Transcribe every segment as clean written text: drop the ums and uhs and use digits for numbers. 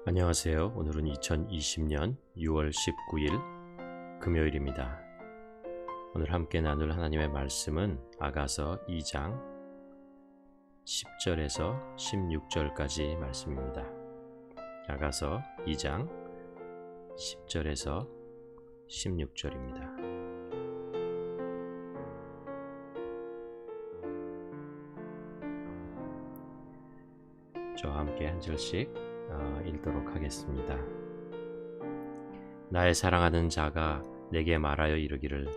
안녕하세요. 오늘은 2020년 6월 19일 금요일입니다. 오늘 함께 나눌 하나님의 말씀은 아가서 2장 10절에서 16절까지 말씀입니다. 아가서 2장 10절에서 16절입니다. 저와 함께 한 절씩 읽도록 하겠습니다. 나의 사랑하는 자가 내게 말하여 이르기를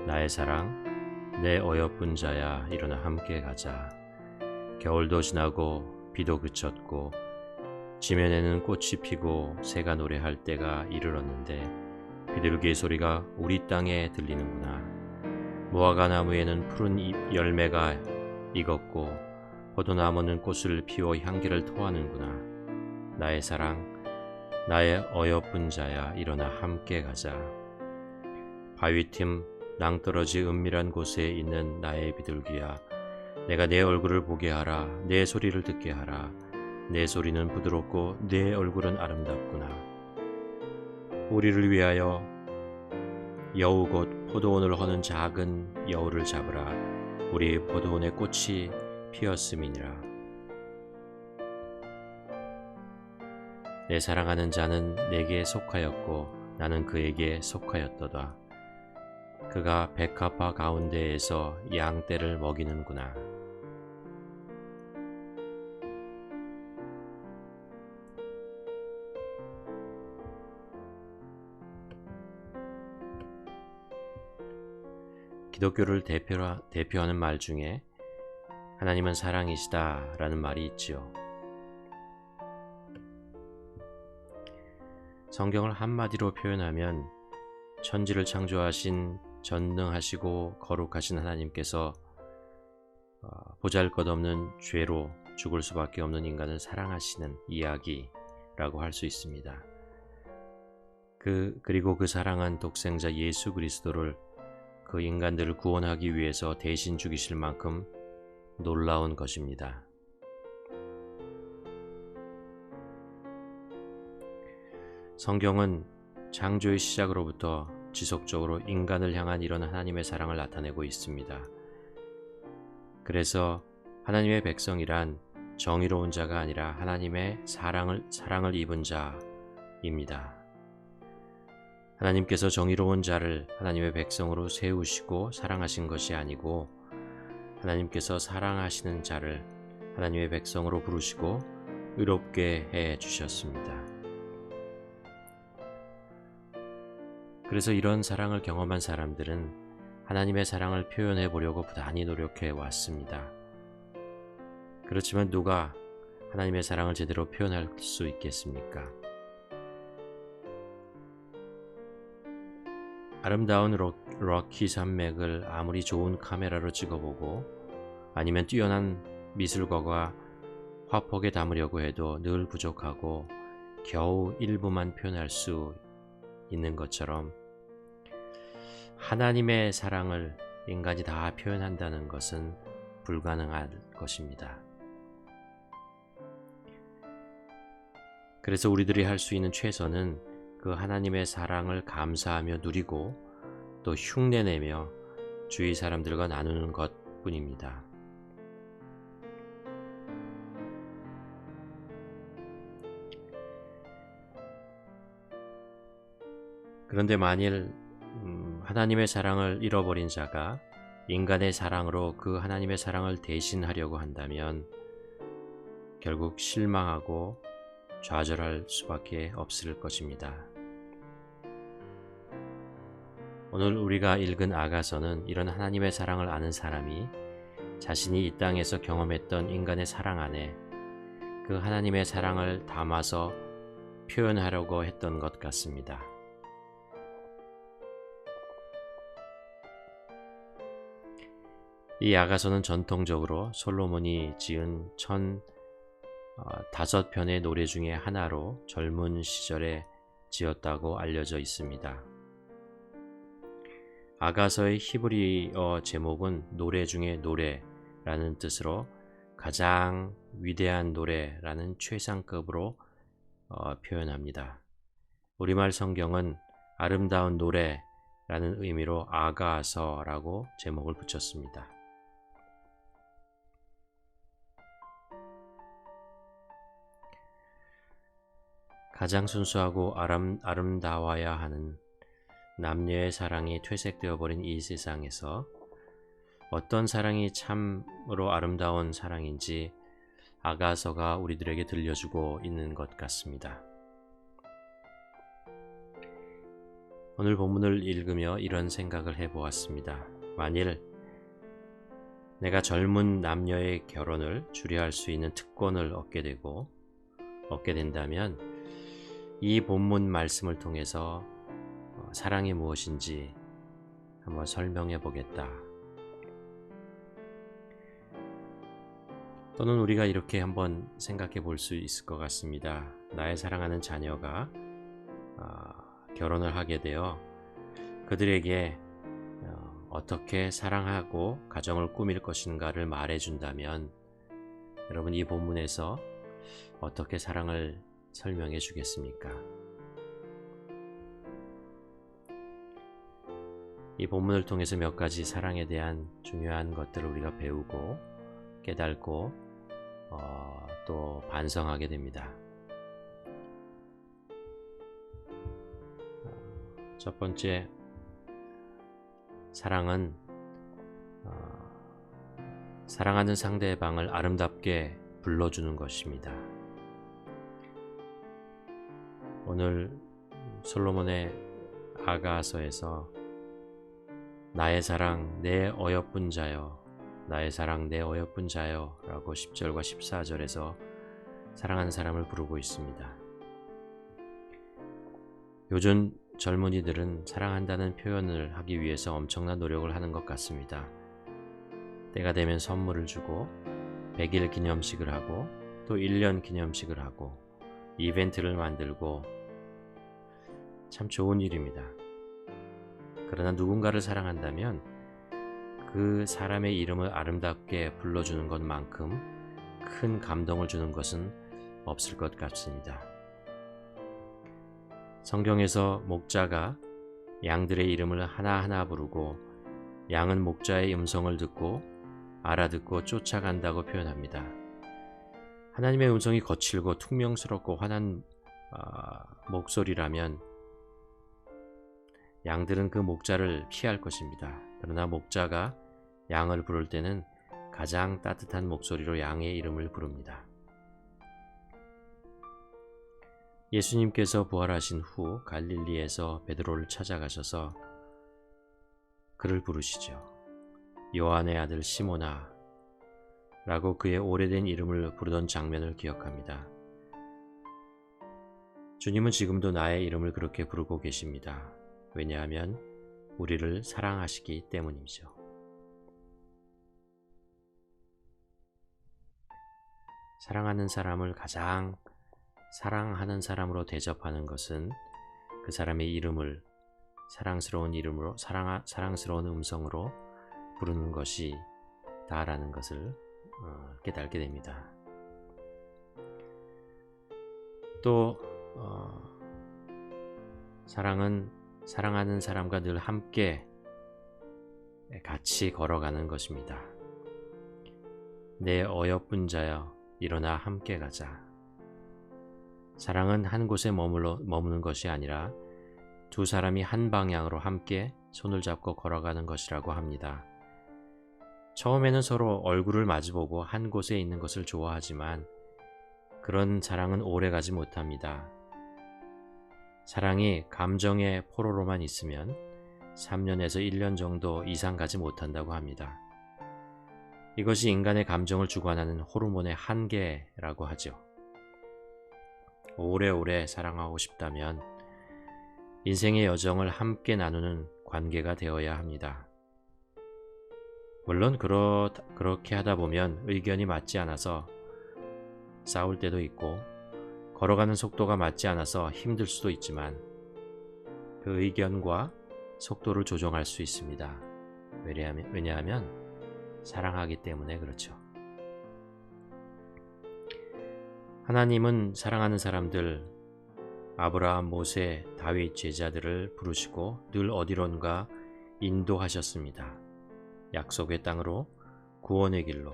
나의 사랑 내 어여쁜 자야 일어나 함께 가자. 겨울도 지나고 비도 그쳤고 지면에는 꽃이 피고 새가 노래할 때가 이르렀는데 비둘기의 소리가 우리 땅에 들리는구나. 무화과 나무에는 푸른 열매가 익었고 포도나무는 꽃을 피워 향기를 토하는구나. 나의 사랑, 나의 어여쁜 자야 일어나 함께 가자. 바위 틈 낭떠러지 은밀한 곳에 있는 나의 비둘기야, 내가 내 얼굴을 보게 하라. 내 소리를 듣게 하라. 내 소리는 부드럽고 내 얼굴은 아름답구나. 우리를 위하여 여우 곧 포도원을 허는 작은 여우를 잡으라. 우리 포도원에 꽃이 피었음이니라. 내 사랑하는 자는 내게 속하였고 나는 그에게 속하였도다. 그가 백합화 가운데에서 양떼를 먹이는구나. 기독교를 대표하는 말 중에 하나님은 사랑이시다 라는 말이 있지요. 성경을 한마디로 표현하면 천지를 창조하신 전능하시고 거룩하신 하나님께서 보잘것없는 죄로 죽을 수밖에 없는 인간을 사랑하시는 이야기라고 할 수 있습니다. 그리고 그 사랑한 독생자 예수 그리스도를 그 인간들을 구원하기 위해서 대신 죽이실 만큼 놀라운 것입니다. 성경은 창조의 시작으로부터 지속적으로 인간을 향한 이런 하나님의 사랑을 나타내고 있습니다. 그래서 하나님의 백성이란 정의로운 자가 아니라 하나님의 사랑을 입은 자입니다. 하나님께서 정의로운 자를 하나님의 백성으로 세우시고 사랑하신 것이 아니고 하나님께서 사랑하시는 자를 하나님의 백성으로 부르시고 의롭게 해 주셨습니다. 그래서 이런 사랑을 경험한 사람들은 하나님의 사랑을 표현해 보려고 부단히 노력해 왔습니다. 그렇지만 누가 하나님의 사랑을 제대로 표현할 수 있겠습니까? 아름다운 럭키 산맥을 아무리 좋은 카메라로 찍어보고 아니면 뛰어난 미술가가 화폭에 담으려고 해도 늘 부족하고 겨우 일부만 표현할 수 있는 것처럼 하나님의 사랑을 인간이 다 표현한다는 것은 불가능한 것입니다. 그래서 우리들이 할 수 있는 최선은 그 하나님의 사랑을 감사하며 누리고 또 흉내내며 주위 사람들과 나누는 것뿐입니다. 그런데 만일 하나님의 사랑을 잃어버린 자가 인간의 사랑으로 그 하나님의 사랑을 대신하려고 한다면 결국 실망하고 좌절할 수밖에 없을 것입니다. 오늘 우리가 읽은 아가서는 이런 하나님의 사랑을 아는 사람이 자신이 이 땅에서 경험했던 인간의 사랑 안에 그 하나님의 사랑을 담아서 표현하려고 했던 것 같습니다. 이 아가서는 전통적으로 솔로몬이 지은 5편의 노래 중에 하나로 젊은 시절에 지었다고 알려져 있습니다. 아가서의 히브리어 제목은 노래 중에 노래라는 뜻으로 가장 위대한 노래라는 최상급으로 표현합니다. 우리말 성경은 아름다운 노래라는 의미로 아가서라고 제목을 붙였습니다. 가장 순수하고 아름다워야 하는 남녀의 사랑이 퇴색되어 버린 이 세상에서 어떤 사랑이 참으로 아름다운 사랑인지 아가서가 우리들에게 들려주고 있는 것 같습니다. 오늘 본문을 읽으며 이런 생각을 해보았습니다. 만일 내가 젊은 남녀의 결혼을 주례할 수 있는 특권을 얻게 된다면 이 본문 말씀을 통해서 사랑이 무엇인지 한번 설명해 보겠다. 또는 우리가 이렇게 한번 생각해 볼 수 있을 것 같습니다. 나의 사랑하는 자녀가 결혼을 하게 되어 그들에게 어떻게 사랑하고 가정을 꾸밀 것인가를 말해준다면 여러분 이 본문에서 어떻게 사랑을 설명해 주겠습니까? 이 본문을 통해서 몇 가지 사랑에 대한 중요한 것들을 우리가 배우고 깨닫고 또 반성하게 됩니다. 첫 번째, 사랑은 사랑하는 상대방을 아름답게 불러주는 것입니다. 오늘 솔로몬의 아가서에서 나의 사랑 내 어여쁜 자여, 나의 사랑 내 어여쁜 자여 라고 10절과 14절에서 사랑하는 사람을 부르고 있습니다. 요즘 젊은이들은 사랑한다는 표현을 하기 위해서 엄청난 노력을 하는 것 같습니다. 때가 되면 선물을 주고 100일 기념식을 하고 또 1년 기념식을 하고 이벤트를 만들고 참 좋은 일입니다. 그러나 누군가를 사랑한다면 그 사람의 이름을 아름답게 불러주는 것만큼 큰 감동을 주는 것은 없을 것 같습니다. 성경에서 목자가 양들의 이름을 하나하나 부르고 양은 목자의 음성을 듣고 알아듣고 쫓아간다고 표현합니다. 하나님의 음성이 거칠고 퉁명스럽고 환한 목소리라면 양들은 그 목자를 피할 것입니다. 그러나 목자가 양을 부를 때는 가장 따뜻한 목소리로 양의 이름을 부릅니다. 예수님께서 부활하신 후 갈릴리에서 베드로를 찾아가셔서 그를 부르시죠. 요한의 아들 시몬아 라고 그의 오래된 이름을 부르던 장면을 기억합니다. 주님은 지금도 나의 이름을 그렇게 부르고 계십니다. 왜냐하면 우리를 사랑하시기 때문이죠. 사랑하는 사람을 가장 사랑하는 사람으로 대접하는 것은 그 사람의 이름을 사랑스러운 이름으로 사랑스러운 음성으로 부르는 것이 다라는 것을 깨닫게 됩니다. 또 사랑은 사랑하는 사람과 늘 함께 같이 걸어가는 것입니다. 내 어여쁜 자여 일어나 함께 가자. 사랑은 한 곳에 머무는 것이 아니라 두 사람이 한 방향으로 함께 손을 잡고 걸어가는 것이라고 합니다. 처음에는 서로 얼굴을 마주보고 한 곳에 있는 것을 좋아하지만 그런 사랑은 오래가지 못합니다. 사랑이 감정의 포로로만 있으면 3년에서 1년 정도 이상 가지 못한다고 합니다. 이것이 인간의 감정을 주관하는 호르몬의 한계라고 하죠. 오래오래 사랑하고 싶다면 인생의 여정을 함께 나누는 관계가 되어야 합니다. 물론 그렇게 하다 보면 의견이 맞지 않아서 싸울 때도 있고 걸어가는 속도가 맞지 않아서 힘들 수도 있지만 그 의견과 속도를 조정할 수 있습니다. 왜냐하면 사랑하기 때문에 그렇죠. 하나님은 사랑하는 사람들 아브라함, 모세, 다윗 제자들을 부르시고 늘 어디론가 인도하셨습니다. 약속의 땅으로, 구원의 길로.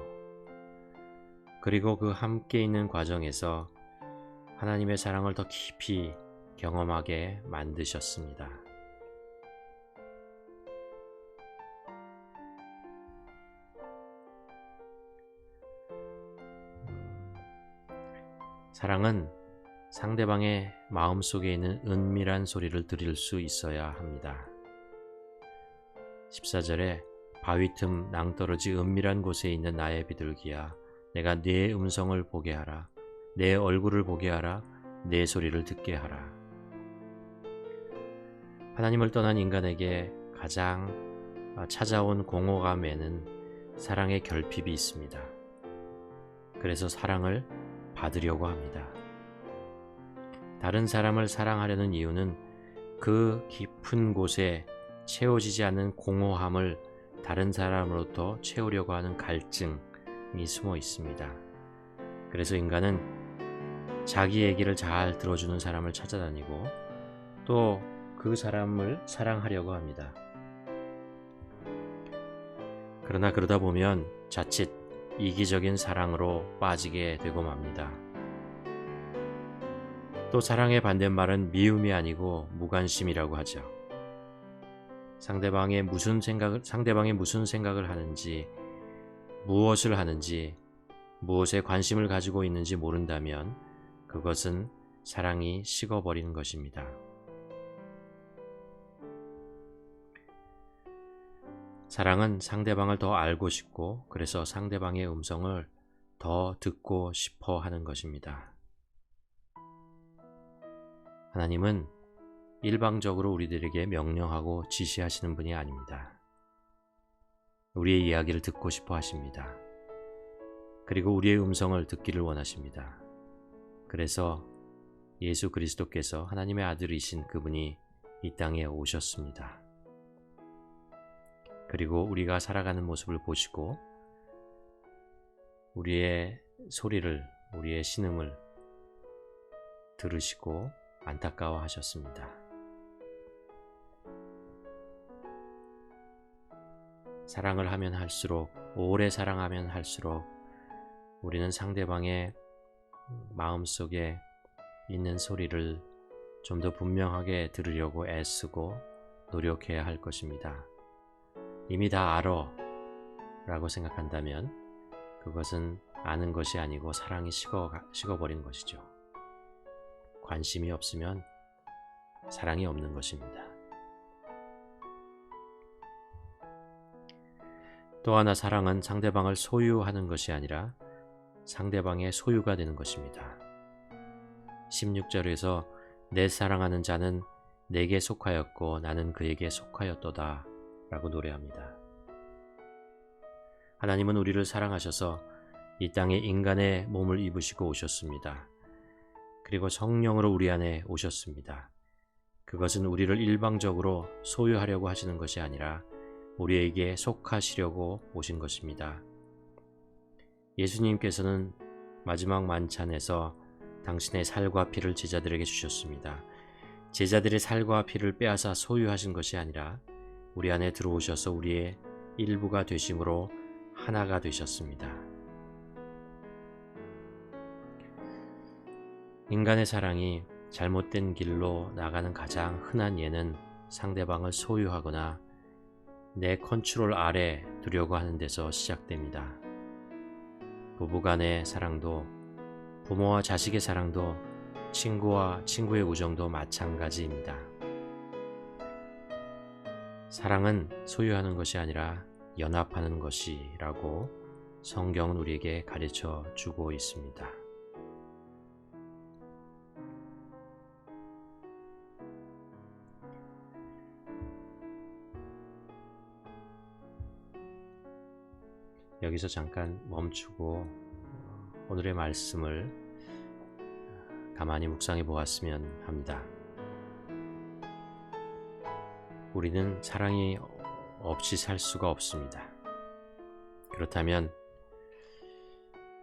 그리고 그 함께 있는 과정에서 하나님의 사랑을 더 깊이 경험하게 만드셨습니다. 사랑은 상대방의 마음속에 있는 은밀한 소리를 들을 수 있어야 합니다. 14절에 바위 틈 낭떠러지 은밀한 곳에 있는 나의 비둘기야, 내가 네 음성을 보게 하라. 내 얼굴을 보게 하라. 내 소리를 듣게 하라. 하나님을 떠난 인간에게 가장 찾아온 공허감에는 사랑의 결핍이 있습니다. 그래서 사랑을 받으려고 합니다. 다른 사람을 사랑하려는 이유는 그 깊은 곳에 채워지지 않는 공허함을 다른 사람으로부터 채우려고 하는 갈증이 숨어 있습니다. 그래서 인간은 자기 얘기를 잘 들어주는 사람을 찾아다니고 또 그 사람을 사랑하려고 합니다. 그러나 그러다 보면 자칫 이기적인 사랑으로 빠지게 되고 맙니다. 또 사랑의 반대말은 미움이 아니고 무관심이라고 하죠. 상대방이 무슨 생각을 하는지, 무엇을 하는지, 무엇에 관심을 가지고 있는지 모른다면 그것은 사랑이 식어버리는 것입니다. 사랑은 상대방을 더 알고 싶고 그래서 상대방의 음성을 더 듣고 싶어 하는 것입니다. 하나님은 일방적으로 우리들에게 명령하고 지시하시는 분이 아닙니다. 우리의 이야기를 듣고 싶어 하십니다. 그리고 우리의 음성을 듣기를 원하십니다. 그래서 예수 그리스도께서 하나님의 아들이신 그분이 이 땅에 오셨습니다. 그리고 우리가 살아가는 모습을 보시고 우리의 소리를, 우리의 신음을 들으시고 안타까워하셨습니다. 사랑을 하면 할수록, 오래 사랑하면 할수록 우리는 상대방의 마음속에 있는 소리를 좀 더 분명하게 들으려고 애쓰고 노력해야 할 것입니다. 이미 다 알아 라고 생각한다면 그것은 아는 것이 아니고 사랑이 식어버린 것이죠. 관심이 없으면 사랑이 없는 것입니다. 또 하나 사랑은 상대방을 소유하는 것이 아니라 상대방의 소유가 되는 것입니다. 16절에서 내 사랑하는 자는 내게 속하였고 나는 그에게 속하였도다 라고 노래합니다. 하나님은 우리를 사랑하셔서 이 땅에 인간의 몸을 입으시고 오셨습니다. 그리고 성령으로 우리 안에 오셨습니다. 그것은 우리를 일방적으로 소유하려고 하시는 것이 아니라 우리에게 속하시려고 오신 것입니다. 예수님께서는 마지막 만찬에서 당신의 살과 피를 제자들에게 주셨습니다. 제자들의 살과 피를 빼앗아 소유하신 것이 아니라 우리 안에 들어오셔서 우리의 일부가 되심으로 하나가 되셨습니다. 인간의 사랑이 잘못된 길로 나가는 가장 흔한 예는 상대방을 소유하거나 내 컨트롤 아래 두려고 하는 데서 시작됩니다. 부부간의 사랑도, 부모와 자식의 사랑도, 친구와 친구의 우정도 마찬가지입니다. 사랑은 소유하는 것이 아니라 연합하는 것이라고 성경은 우리에게 가르쳐 주고 있습니다. 여기서 잠깐 멈추고 오늘의 말씀을 가만히 묵상해 보았으면 합니다. 우리는 사랑이 없이 살 수가 없습니다. 그렇다면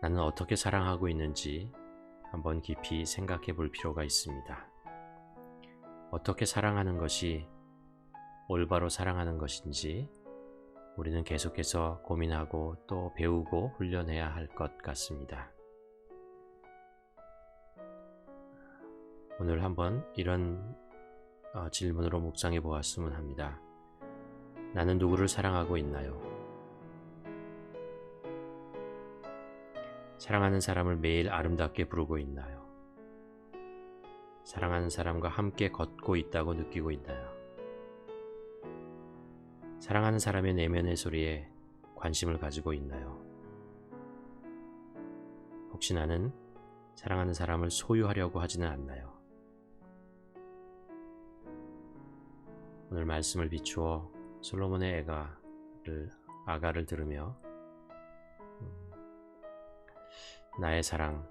나는 어떻게 사랑하고 있는지 한번 깊이 생각해 볼 필요가 있습니다. 어떻게 사랑하는 것이 올바로 사랑하는 것인지 우리는 계속해서 고민하고 또 배우고 훈련해야 할 것 같습니다. 오늘 한번 이런 질문으로 묵상해 보았으면 합니다. 나는 누구를 사랑하고 있나요? 사랑하는 사람을 매일 아름답게 부르고 있나요? 사랑하는 사람과 함께 걷고 있다고 느끼고 있나요? 사랑하는 사람의 내면의 소리에 관심을 가지고 있나요? 혹시 나는 사랑하는 사람을 소유하려고 하지는 않나요? 오늘 말씀을 비추어 솔로몬의 아가를 들으며 나의 사랑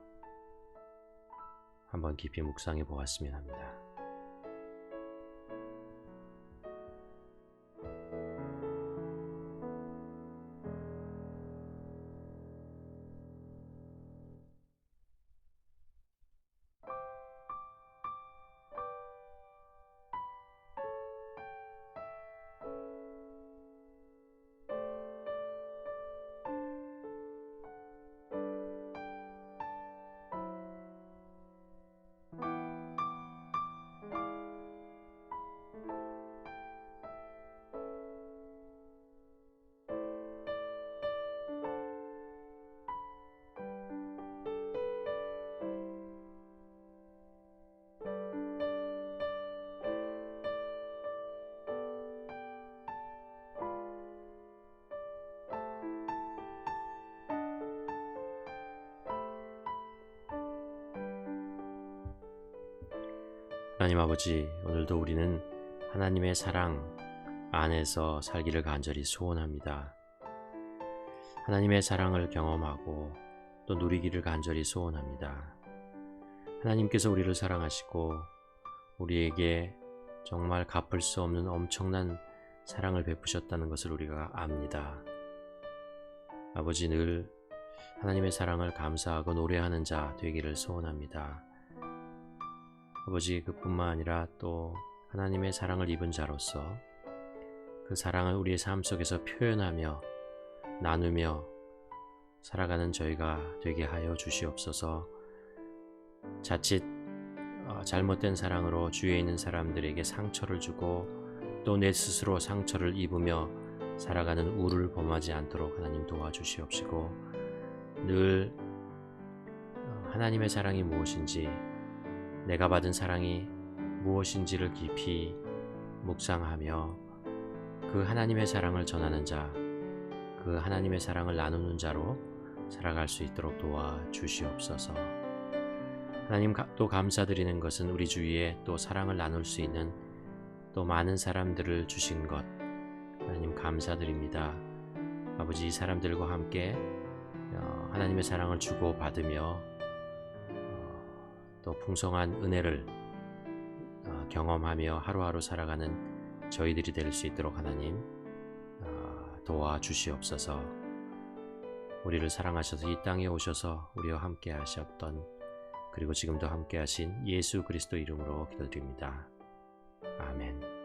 한번 깊이 묵상해 보았으면 합니다. 하나님 아버지, 오늘도 우리는 하나님의 사랑 안에서 살기를 간절히 소원합니다. 하나님의 사랑을 경험하고 또 누리기를 간절히 소원합니다. 하나님께서 우리를 사랑하시고 우리에게 정말 갚을 수 없는 엄청난 사랑을 베푸셨다는 것을 우리가 압니다. 아버지, 늘 하나님의 사랑을 감사하고 노래하는 자 되기를 소원합니다. 아버지, 그뿐만 아니라 또 하나님의 사랑을 입은 자로서 그 사랑을 우리의 삶 속에서 표현하며 나누며 살아가는 저희가 되게 하여 주시옵소서. 자칫 잘못된 사랑으로 주위에 있는 사람들에게 상처를 주고 또 내 스스로 상처를 입으며 살아가는 우를 범하지 않도록 하나님 도와주시옵시고, 늘 하나님의 사랑이 무엇인지, 내가 받은 사랑이 무엇인지를 깊이 묵상하며 그 하나님의 사랑을 전하는 자, 그 하나님의 사랑을 나누는 자로 살아갈 수 있도록 도와주시옵소서. 하나님, 또 감사드리는 것은 우리 주위에 또 사랑을 나눌 수 있는 또 많은 사람들을 주신 것, 하나님 감사드립니다. 아버지, 이 사람들과 함께 하나님의 사랑을 주고 받으며 또 풍성한 은혜를 경험하며 하루하루 살아가는 저희들이 될 수 있도록 하나님 도와주시옵소서. 우리를 사랑하셔서 이 땅에 오셔서 우리와 함께 하셨던, 그리고 지금도 함께 하신 예수 그리스도 이름으로 기도드립니다. 아멘.